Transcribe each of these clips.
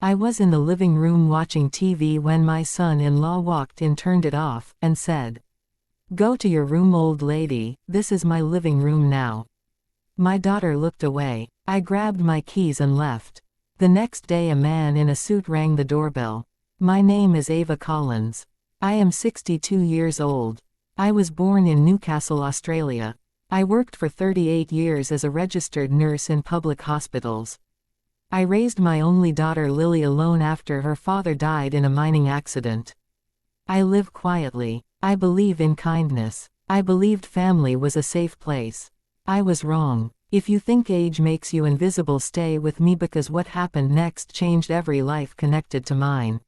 I was in the living room watching TV when my son-in-law walked in, turned it off, and said, "Go to your room, old lady, this is my living room now." My daughter looked away. I grabbed my keys and left. The next day a man in a suit rang the doorbell. "My name is Ava Collins. I am 62 years old. I was born in Newcastle, Australia. I worked for 38 years as a registered nurse in public hospitals. I raised my only daughter Lily alone after her father died in a mining accident. I live quietly. I believe in kindness. I believed family was a safe place. I was wrong. If you think age makes you invisible, stay with me because what happened next changed every life connected to mine.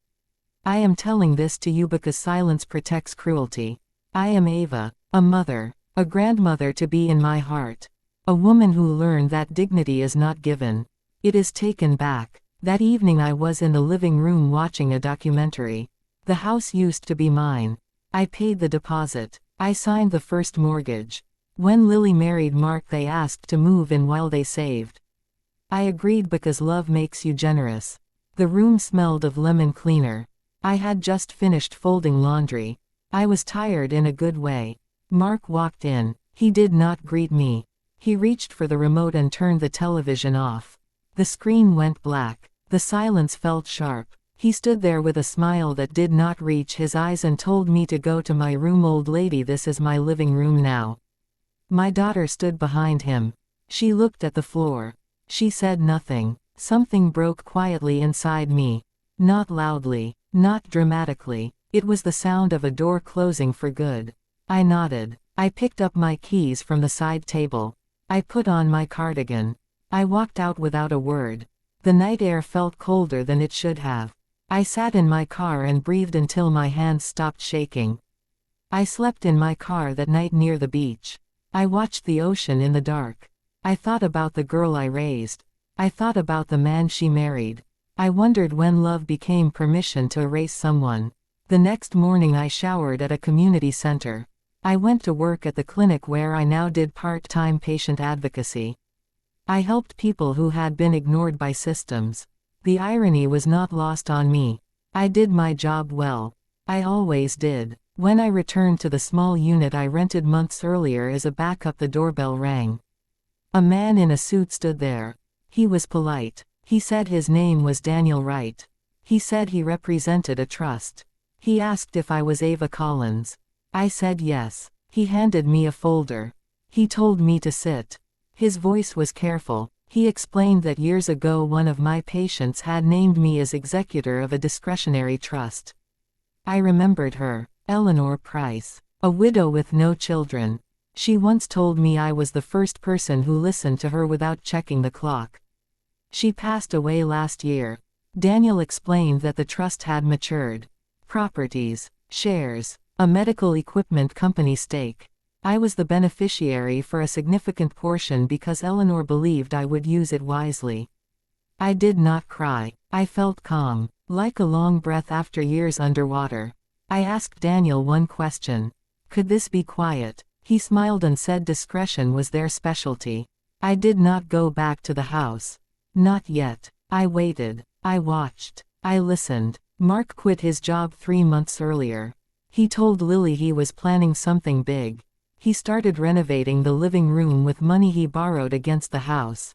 I am telling this to you because silence protects cruelty. I am Ava, a mother, a grandmother to be in my heart. A woman who learned that dignity is not given. It is taken back. That evening I was in the living room watching a documentary. The house used to be mine. I paid the deposit. I signed the first mortgage. When Lily married Mark, they asked to move in while they saved. I agreed because love makes you generous. The room smelled of lemon cleaner. I had just finished folding laundry. I was tired in a good way. Mark walked in. He did not greet me. He reached for the remote and turned the television off. The screen went black. The silence felt sharp. He stood there with a smile that did not reach his eyes and told me to go to my room, old lady, this is my living room now. My daughter stood behind him. She looked at the floor. She said nothing. Something broke quietly inside me. Not loudly, not dramatically. It was the sound of a door closing for good. I nodded. I picked up my keys from the side table. I put on my cardigan. I walked out without a word. The night air felt colder than it should have. I sat in my car and breathed until my hands stopped shaking. I slept in my car that night near the beach. I watched the ocean in the dark. I thought about the girl I raised. I thought about the man she married. I wondered when love became permission to erase someone. The next morning I showered at a community center. I went to work at the clinic where I now did part-time patient advocacy. I helped people who had been ignored by systems. The irony was not lost on me. I did my job well. I always did. When I returned to the small unit I rented months earlier as a backup, the doorbell rang. A man in a suit stood there. He was polite. He said his name was Daniel Wright. He said he represented a trust. He asked if I was Ava Collins. I said yes. He handed me a folder. He told me to sit. His voice was careful. He explained that years ago one of my patients had named me as executor of a discretionary trust. I remembered her, Eleanor Price, a widow with no children. She once told me I was the first person who listened to her without checking the clock. She passed away last year. Daniel explained that the trust had matured. Properties, shares, a medical equipment company stake. I was the beneficiary for a significant portion because Eleanor believed I would use it wisely. I did not cry. I felt calm, like a long breath after years underwater. I asked Daniel one question. Could this be quiet? He smiled and said discretion was their specialty. I did not go back to the house. Not yet. I waited. I watched. I listened. Mark quit his job 3 months earlier. He told Lily he was planning something big. He started renovating the living room with money he borrowed against the house.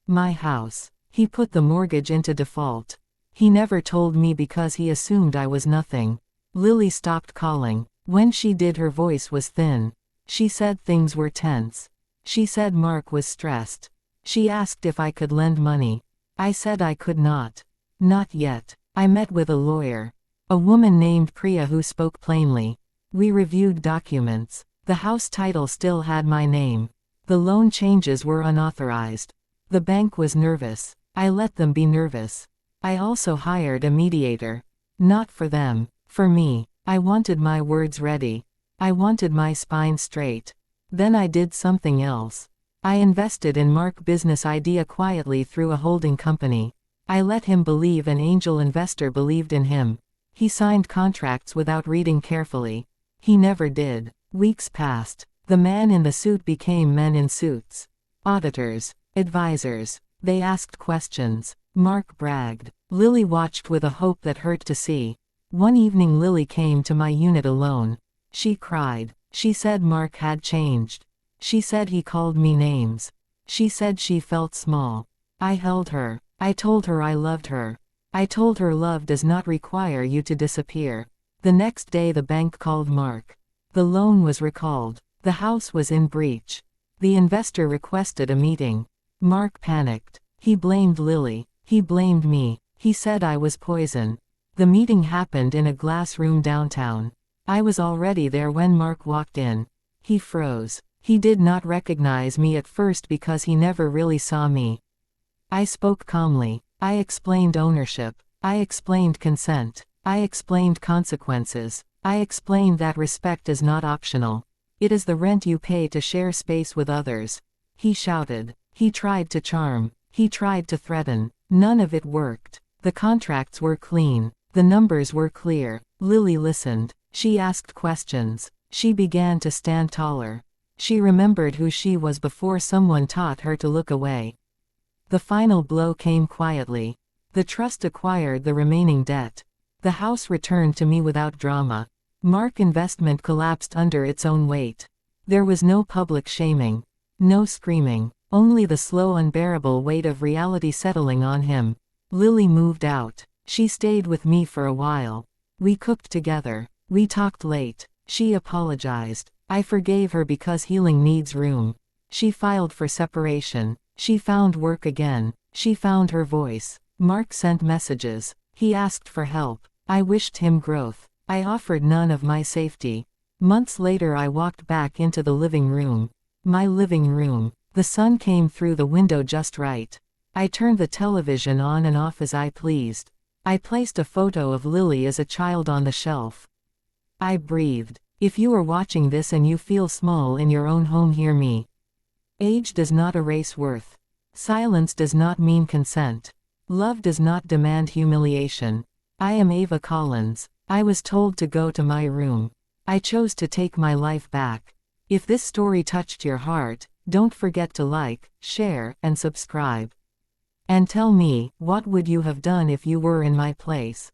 My house. He put the mortgage into default. He never told me because he assumed I was nothing. Lily stopped calling. When she did, her voice was thin. She said things were tense. She said Mark was stressed. She asked if I could lend money. I said I could not. Not yet. I met with a lawyer. A woman named Priya who spoke plainly. We reviewed documents. The house title still had my name. The loan changes were unauthorized. The bank was nervous. I let them be nervous. I also hired a mediator. Not for them. For me. I wanted my words ready. I wanted my spine straight. Then I did something else. I invested in Mark's business idea quietly through a holding company. I let him believe an angel investor believed in him. He signed contracts without reading carefully. He never did. Weeks passed. The man in the suit became men in suits. Auditors. Advisors. They asked questions. Mark bragged. Lily watched with a hope that hurt to see. One evening Lily came to my unit alone. She cried. She said Mark had changed. She said he called me names. She said she felt small. I held her. I told her I loved her. I told her love does not require you to disappear. The next day the bank called Mark. The loan was recalled. The house was in breach. The investor requested a meeting. Mark panicked. He blamed Lily. He blamed me. He said I was poison. The meeting happened in a glass room downtown. I was already there when Mark walked in. He froze. He did not recognize me at first because he never really saw me. I spoke calmly. I explained ownership. I explained consent. I explained consequences. I explained that respect is not optional. It is the rent you pay to share space with others. He shouted. He tried to charm. He tried to threaten. None of it worked. The contracts were clean. The numbers were clear. Lily listened. She asked questions. She began to stand taller. She remembered who she was before someone taught her to look away. The final blow came quietly. The trust acquired the remaining debt. The house returned to me without drama. Mark investment collapsed under its own weight. There was no public shaming. No screaming. Only the slow unbearable weight of reality settling on him. Lily moved out. She stayed with me for a while. We cooked together. We talked late. She apologized. I forgave her because healing needs room. She filed for separation. She found work again. She found her voice. Mark sent messages. He asked for help. I wished him growth. I offered none of my safety. Months later I walked back into the living room. My living room. The sun came through the window just right. I turned the television on and off as I pleased. I placed a photo of Lily as a child on the shelf. I breathed. If you are watching this and you feel small in your own home, hear me. Age does not erase worth. Silence does not mean consent. Love does not demand humiliation. I am Ava Collins. I was told to go to my room. I chose to take my life back. If this story touched your heart, don't forget to like, share, and subscribe. And tell me, what would you have done if you were in my place?